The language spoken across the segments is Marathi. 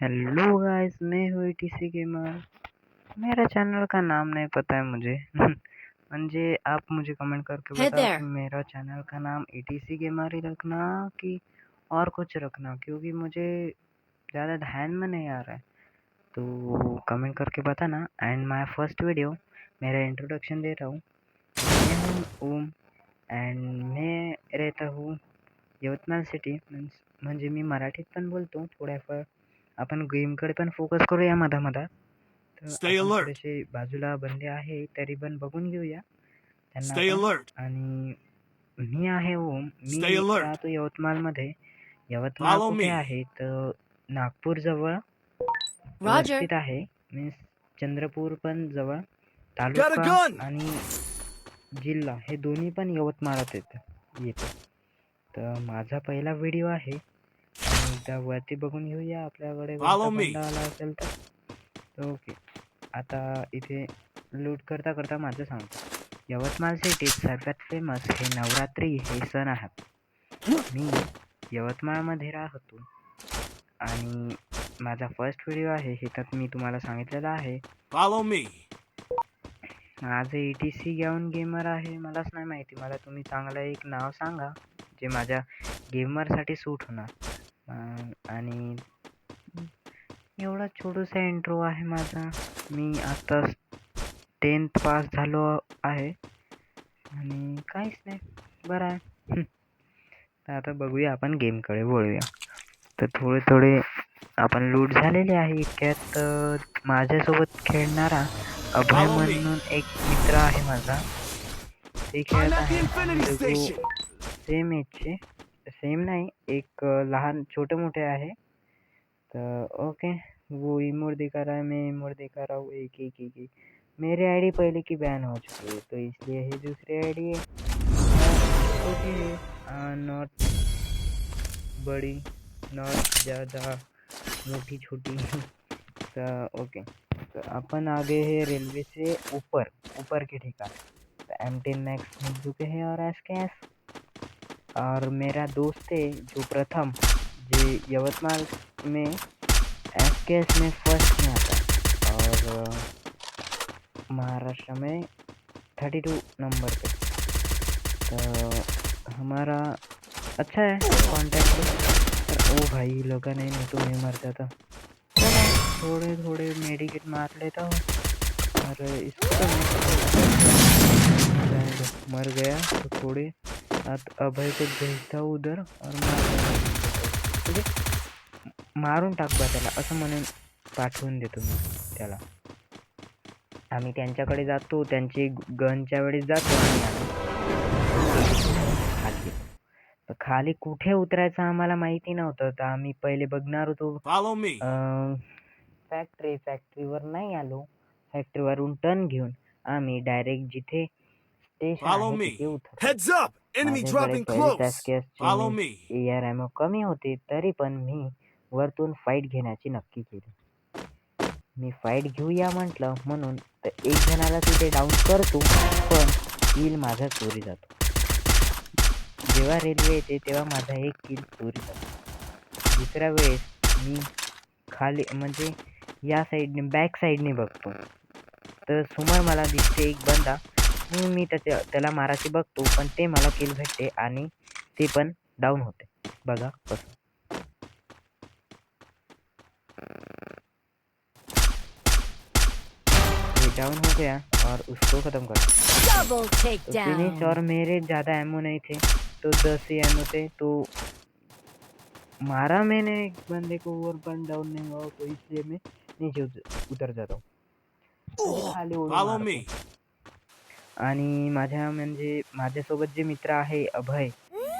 हेलो गाइस, मैं हूँ ईटीसी गेमर। मेरा चैनल का नाम नहीं पता है मुझे। मुझे आप मुझे कमेंट करके Hey बताओ कि there. मेरा चैनल का नाम ईटीसी गेमर ही रखना कि और कुछ रखना, क्योंकि मुझे ज़्यादा ध्यान में नहीं आ रहा है। तो कमेंट करके बताना। एंड माय फर्स्ट वीडियो, मेरा इंट्रोडक्शन दे रहा हूँ। मैं हूँ ओम एंड मैं रहता हूँ यवतमाळ सिटी। म्हणजे मी मराठीत पण बोलतो थोड्याफार। आपण गेमकडे पण फोकस करूया मधा-मधात. तर Stay आपण alert. थोडेसे बाजूला बंदे आहे तरी पण बघून घेऊया त्यांना Stay पण. alert. आणि मी आहे ओम. Stay मी alert. राहतो यवतमाळमध्ये. यवतमाळ Follow कुठे me. आहे तर नागपूर जवळ Roger. वस्तीत आहे. मीन्स चंद्रपूर पण जवळ. Got a taluka gun. आणि जिल्हा हे दोन्ही पण यवतमाळात येते. तर माझा पहिला व्हिडिओ आहे. आणि एकदा वरती बघून घेऊया आपल्याकडे कोणता Follow बंदा me. आला असेल तर. ओके. आता इथे लूट करता करता माझं सांगतो. यवतमाळ सिटीत सर्वात फेमस हे नवरात्री हे सण आहेत. मी यवतमाळमध्ये राहतो आणि माझा फर्स्ट व्हिडिओ आहे हे तर मी तुम्हाला सांगितलेलं आहे. Follow me. माझं ETC घेऊन गेमर आहे. मलाच नाही माहिती. मला तुम्ही चांगलं एक नाव सांगा जे माझ्या गेमरसाठी सूट होणार. आणि एवढा छोटूसा इंट्रो आहे माझा. मी आता 10th पास झालो आहे आणि काहीच नाही, बरं आहे. तर आता बघूया, आपण गेमकडे वळूया. तर थोडे आपण लूट झालेले आहे. इतक्यात माझ्यासोबत खेळणारा अभय Follow me. म्हणून एक मित्र आहे माझा. ते I'm खेळत at the आहे. आम्ही Infinity दोघं Station. सेम एजचे. सेम नाही, एक लहान छोटे मोठे आहे. तो ओके, वो इमोट दिखा रहा है, मैं इमोट दिखा रहा हूँ। एक एक एक एक मेरी आईडी पहले की बैन हो चुकी है, तो इसलिए ये दूसरी आईडी है। छोटी है, नॉट बड़ी, नॉट ज़्यादा मोटी छोटी। तो ओके, तो अपन आगे है रेलवे से ऊपर ऊपर के ठिकान। तो M10 मैक्स मिल चुके हैं और एसकेएस। और मेरा दोस्त है जो प्रथम जो यवतमाल में एसकेएस में फर्स्ट में आता है और महाराष्ट्र में 32 नंबर पे। तो हमारा अच्छा है कॉन्टैक्ट। पर ओ भाई लगा नहीं तो मैं मर जाता। चलो थोड़े मेडिकेट मार लेता हूँ और इसको तो मर गया। तो थोड़े अभय को भेजता हूँ उधर और म्हणजे मारून टाक बा त्याला असं म्हणून पाठवून देतो मी त्याला. आम्ही त्यांच्याकडे जातो, त्यांची गनच्या वेळेस जातो आणि खाली येतो. तर खाली कुठे उतरायचं आम्हाला माहिती नव्हतं. तर आम्ही पहिले बघणार होतो Follow me. फॅक्टरीवर नाही आलो. फॅक्टरीवरून टर्न घेऊन आम्ही डायरेक्ट जिथे स्टेशन Follow आहे me. तिथे उतरलो. Heads up. Enemy माझ्याकडे dropping पहिलेच close. एसकेएसचे Follow means me. AR ammo कमी होते, तरी पण मी वरतून फाईट घेण्याची नक्की केली. मी फाईट घेऊया म्हटलं म्हणून तर एक जणाला तिथे डाऊन करतो, पण किल माझा चोरी जातो. जेव्हा रेल्वे येते तेव्हा माझा एक किल चोरी जातो. दुसऱ्या वेळेस मी खाली म्हणजे या साईडने बॅक साईडने बघतो, तर समोर मला दिसते एक बंदा. मी त्याला मारायची बघतो, पण ते मला किल भेटते आणि ते पण डाऊन होते. बघा कसं. ये डाउन हो गया और उसको खत्म कर दिया। Double तो फिनिश। और takedown. मेरे ज़्यादा एमओ नहीं थे, तो 10 ही एमओ थे, तो मारा मैंने एक बंदे को और पण डाउन नहीं हुआ, तो इसलिए मैं नीचे उतर जाता हूँ, म्हणजे खाली उडी Follow मारतो. me. आणि माझ्यासोबत जे मित्र आहे अभय,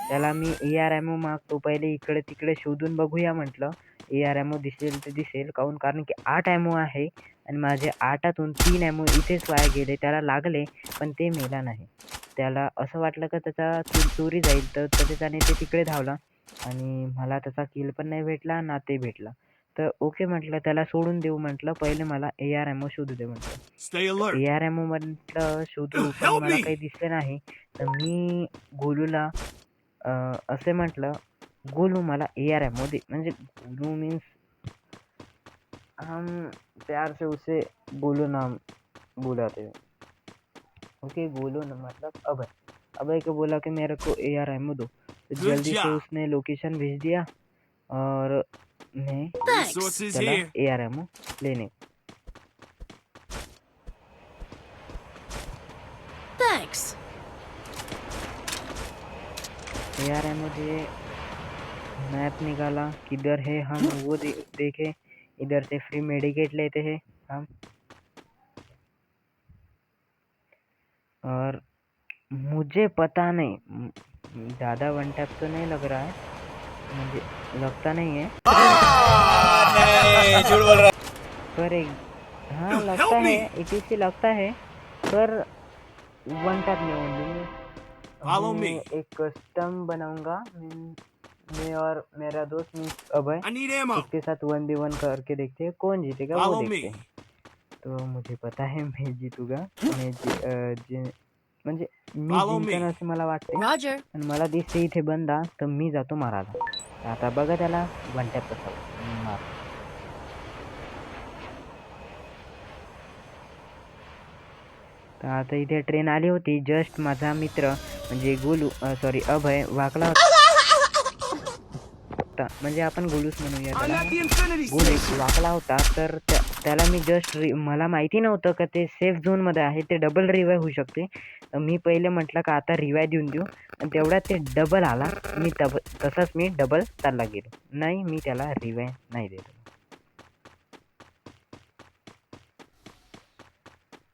त्याला मी AR एमओ मागतो. पहिले इकडे तिकडे शोधून बघूया म्हटलं. AR एमओ दिसेल तर दिसेल, कारण की 8 एमओ आहे आणि माझे 8तून 3 एमओ इथेच वाया गेले. त्याला लागले पण ते मेला नाही. त्याला असं वाटलं का त्याचा किल चोरी जाईल, तर त्याने ते तिकडे धावला आणि मला त्याचा किल पण नाही भेटला ना ते भेटला. तर ओके म्हटलं, त्याला सोडून देऊ म्हटलं. पहिले मला AR एमओ शोधू दे म्हटलं. Stay alert. AR एमओ म्हटलं शोधू, पण Help मला me. काही दिसले नाही. तर मी गोलूला असे म्हटलं, गोलू मला AR एमओ दे. म्हणजे गोलू मीन्स हम प्यार से उसे गोलू नाम बुलाते हैं। ओके, गोलू न मतलब अभय। अभय को बोला कि मेरे को AR-ammo दो, तो Good जल्दी से job. उसने लोकेशन भेज दिया और मैं Resources चला here. AR-ammo लेने। Thanks. AR-ammo दिए, मैप निकाला किधर है हम वो देखे, इधर से फ्री मेडिकेट लेते हैं हम। और मुझे पता नहीं, ज़्यादा वन टैप तो नहीं लग रहा है, मुझे लगता नहीं है, पर एक हाँ लगता Help me. है, ETC लगता है, पर वन टैप नहीं होंगे। Follow मैं me. एक कस्टम बनाऊंगा, मैं और मेरा दोस्त means Abhay, I need ammo. उसके साथ 1v1 करके देखते हैं कौन जीतेगा वो Follow देखते me. हैं। तो मुझे पता है मैं जीतूंगा, म्हणजे मी Follow जिंकन me. असं मला वाटते, Roger. पण मला दिसते इथे बंदा, तर मी जातो मारायला। तर आता बघा त्याला वन टॅप कसा मार। तर आता इथे ट्रेन आली होती, जस्ट माझा मित्र म्हणजे गोलू सॉरी अभय वाकला होता, म्हणजे आपण गोलूच म्हणूया I'm त्याला, at the Infinity Golu Station. वाकला होता, तर त्याला मी जस्ट मला माहिती नव्हतं का ते सेफ झोनमध्ये आहे, ते डबल रिवाय होऊ शकते। तर मी पहिले म्हटलं का आता रिवाय देऊन देऊ, आणि तेवढ्यात ते डबल आला, मी तसाच मी डबल चालला गेलो, नाही मी त्याला रिवाय नाही देत।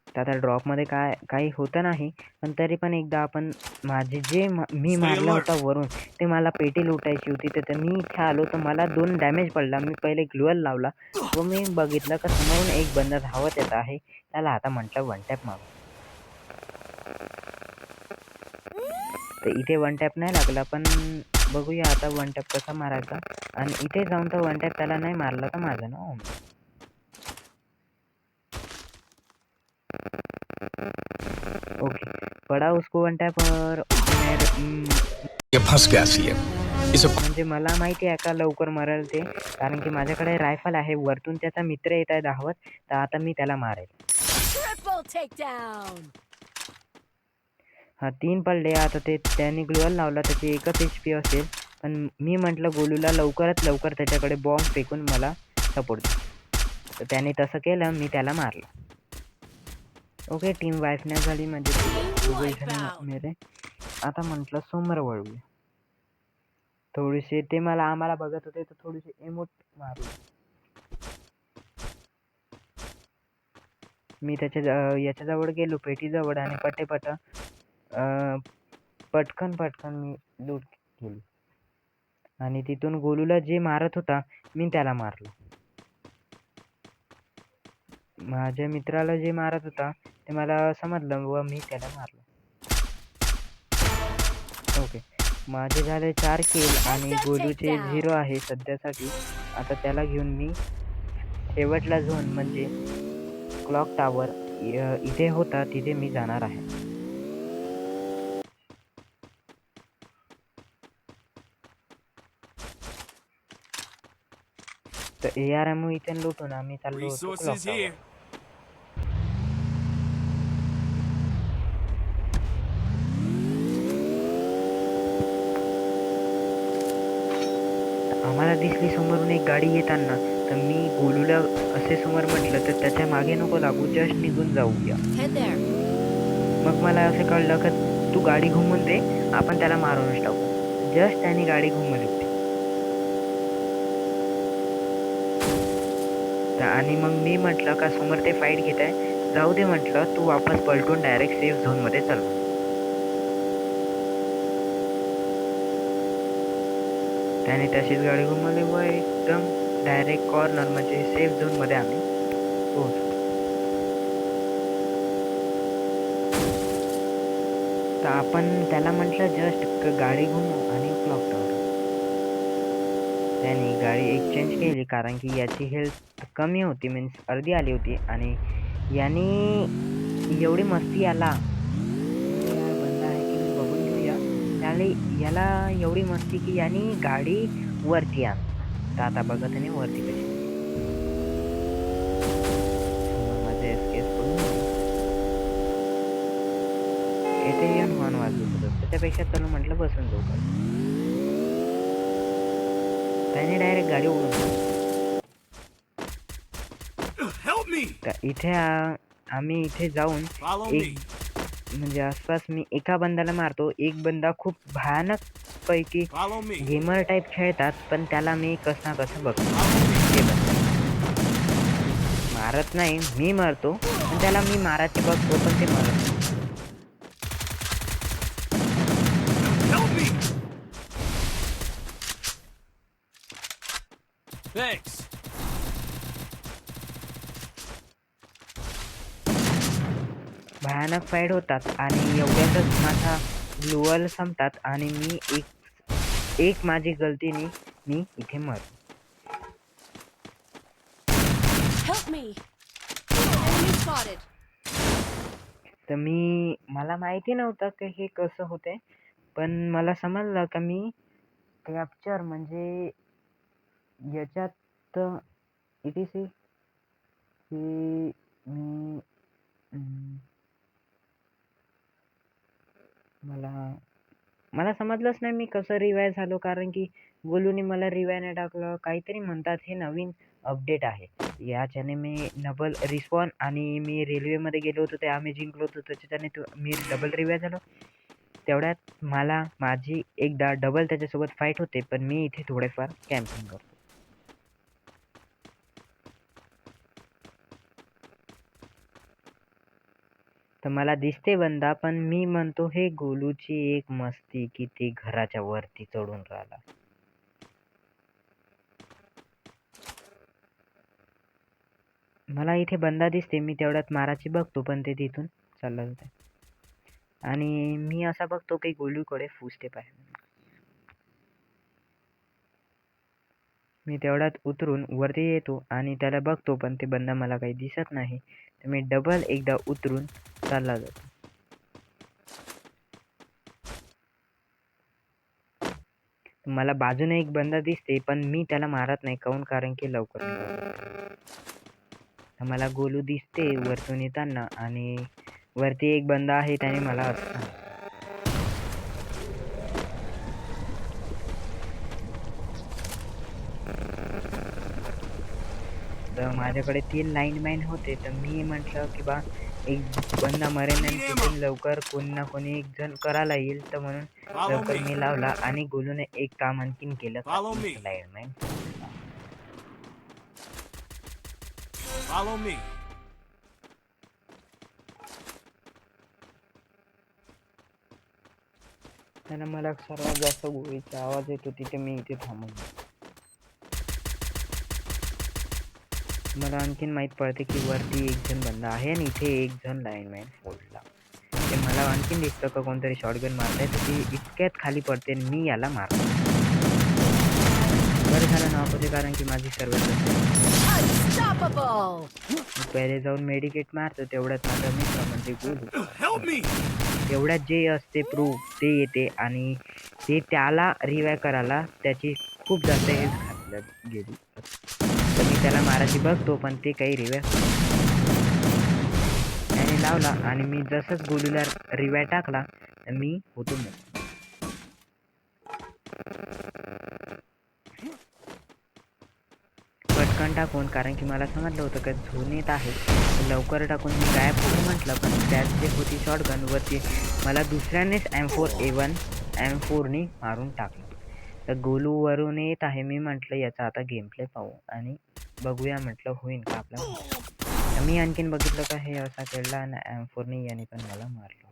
तर आता ड्रॉपमध्ये काही होतं नाही, पण तरी पण एकदा आपण माझे मी Stay मारला alert. होता वरून, ते मला पेटी लुटायची होती, तर मी इथे आलो तर मला 2 डॅमेज पडला। मी पहिले ग्लुअल लावला व मी बघितलं का समोरून एक बंदा धावत येत आहे, त्याला आता म्हटलं वन टॅप मारू, तर इथे वन टॅप नाही लागला, पण बघूया आता वन टॅप कसा मारायचा, आणि इथे जाऊन तर वन टॅप त्याला नाही मारला तर माझं ना ओके पड़ा उसको वन टॅप और फंस गया सीएम इसे म्हणजे मला माहिती आहे का लवकर मरेल ते, कारण की माझ्याकडे रायफल आहे, वरतून त्याचा मित्र येत आहे धावत, तर आता मी त्याला मारेल। Triple takedown. हा 3 पडले, आता त्याने ग्लुअल लावला, त्याची एकच HP असेल, पण मी म्हटलं गोलूला लवकरात लवकर त्याच्याकडे बॉम्ब फेकून मला सपोर्ट दे, तर त्याने तसं केलं, मी त्याला मारलं। ओके टीम वाईफ नाही झाली, म्हणजे दोघे जण मेरे। आता म्हटलं समोर वळूया, थोडेसे ते आम्हाला बघत होते, तर थोडेसे इमोट मारू। मी याच्याजवळ गेलो पेटीजवळ, आणि पटकन मी लूट केली, आणि तिथून गोलूला जे मारत होता मी त्याला मारलं, माझ्या मित्राला जे मारत होता ते मला समजलं व मी त्याला मारलं। ओके माझे झाले 4 किल, आणि गोलूचे 0 आहे सध्यासाठी। आता त्याला घेऊन मी शेवटला झोन म्हणजे क्लॉक टावर इथे होता, तिथे मी जाणार आहे। तर AR-ammo इथे लुटून आम्ही चाललो होतो क्लॉक Resources टावर। here. आम्हाला दिसली समोरून एक गाडी येताना, तर मी गोलूला असे समोर म्हटलं तर त्याच्या मागे नको लागू, जस्ट निघून जाऊया। Head there. मग मला असं कळलं का तू गाडी घुमून दे, आपण त्याला मारूनच टाकू, जस्ट त्याने गाडी घुमवली होती। आणि मग मी म्हटलं का समोर ते फाईट घेत आहे, जाऊ दे म्हटलं, तू वापस पलटून डायरेक्ट सेफ झोनमध्ये चल। त्याने तशीच गाडी घुमवली व एकदम डायरेक्ट कॉर्नर म्हणजे सेफ झोनमध्ये आम्ही पोहोचलो। तर आपण त्याला म्हटलं जस्ट गाडी घुमव आणि क्लॉक टावर, त्याने गाडी एक्सचेंज केली, कारण की याची हेल्थ कमी होती, मीन्स अर्धी आली होती, आणि याने एवढी मस्ती आला, बंदा आहे की नाही बघून घेऊया, याला एवढी मस्ती की याने गाडी वरती आण, तर आता बघत नाही वरती कशी। हॉर्न वाजवत होतं. त्याच्यापेक्षा चलो म्हटलं बसून जाऊ. त्याने डायरेक्ट गाडी उडून दिली. Help me. इथे आम्ही इथे जाऊन Follow me. म्हणजे आसपास मी एका बंदाला मारतो. एक बंदा खूप भयानक पैकी Follow me. गेमर टाईप खेळतात, पण त्याला मी कसं ना कसं बघतो. Follow me. ते बघतो. मारत नाही, मी मारतो, पण त्याला मी मारायचे बघतो, पण ते मरत नाही. Help me. Thanks. भयानक फाईट होतात आणि एवढ्यातच माझा ग्लुअल संपतात आणि मी एक माझी गलतीने मी इथे मरतो. Help me. Enemy spotted. तर मला माहिती नव्हतं की हे कसं होतंय, पण मला समजलं का मी कॅप्चर म्हणजे याच्यात ETC की मी मला समजलंच नाही मी कसं रिवाइव झालो, कारण की गोलूने मला रिवाइव नाही टाकलं. काहीतरी म्हणतात हे नवीन अपडेट आहे. याच्याने मी डबल रिस्पॉन आणि मी रेल्वेमध्ये गेलो होतो ते आम्ही जिंकलो होतो, त्याच्याने मी डबल रिवाइव झालो. तेवढ्यात माझी एकदा डबल त्याच्यासोबत फाईट होते, पण मी इथे थोडेफार कॅम्पिंग करतो. तर मला दिसते बंदा, पण मी म्हणतो हे गोलूची एक मस्ती की ते घराच्या वरती चढून राहिला. मला इथे बंदा दिसते, मी तेवढ्यात माराची बघतो, पण ते तिथून चालला जाते आणि मी असा बघतो की गोलूकडे फुस्टेप आहे. मी तेवढ्यात उतरून वरती येतो आणि त्याला बघतो, पण ते बंदा मला काही दिसत नाही. तर मी डबल एकदा उतरून चालला जातो. मला बाजूने एक बंदा दिसते, पण मी त्याला मारत नाही. काऊन? कारण की लवकर मला गोलू दिसते वरतून येताना आणि वरती एक बंदा आहे, त्याने मला असं तर माझ्याकडे 3 लाईनमॅन होते, तर मी म्हटलं की बा एक बंदा मरेन आणि तिथून लवकर कोणी ना कोणी एक जण करायला येईल, तर म्हणून लवकर मी लावला आणि गोलूने एक काम आणखीन केलं. Follow me. Lineman Follow me. त्याला मला सर्वात जास्त गोळीचा आवाज येतो तिथे मी इथे थांबून. मला आणखीन माहित पडते की वरती एक जण बंदा आहे आणि इथे एक जण लाईनमॅन फोडला. ते मला आणखीन दिसतं का कोणतरी शॉटगन मारताय, तर ती इतक्यात खाली पडते आणि मी याला मारतो. बरं झालं नाव होते, कारण की माझी सर्वात Unstoppable. पहिले जाऊन मेडिकेट मारतो. तेवढ्यात माझा मित्र म्हणजे गोलू, Help me. तेवढ्यात जे असते प्रूफ ते येते आणि ते त्याला रिवाय करायला त्याची खूप जास्त हेल्थ घातल्या गेली. तर मी त्याला मारायची बघतो, पण ते काही रिवाय त्याने लावला आणि मी जसंच गोलूला रिवाय टाकला मी होतो मग. पटकन टाकून, कारण की मला समजलं होतं का झोन येत आहे, लवकर टाकून मी गायब होऊ म्हटलं, पण त्यात जे होती शॉटगन वरती मला दुसऱ्यानेच M4नी मारून टाकलं. तर गोलू वरून येत आहे. मी म्हटलं याचा आता गेम प्ले पाहू आणि बघूया म्हटलं होईन का आपलं. मी आणखीन बघितलं का हे असा खेळला आणि M4नी याने पण मला मारलं.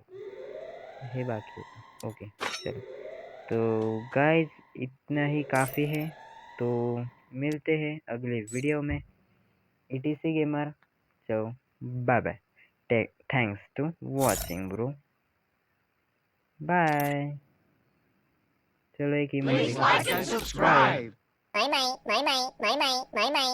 हे बाकी होतं. ओके चलो, तो गाइज इतना ही काफ़ी है. तो मिलते हैं अगले वीडियो में. ETC gamer, so bye bye. Thanks to watching bro. Bye. चलो एक Please like and subscribe. Bye bye.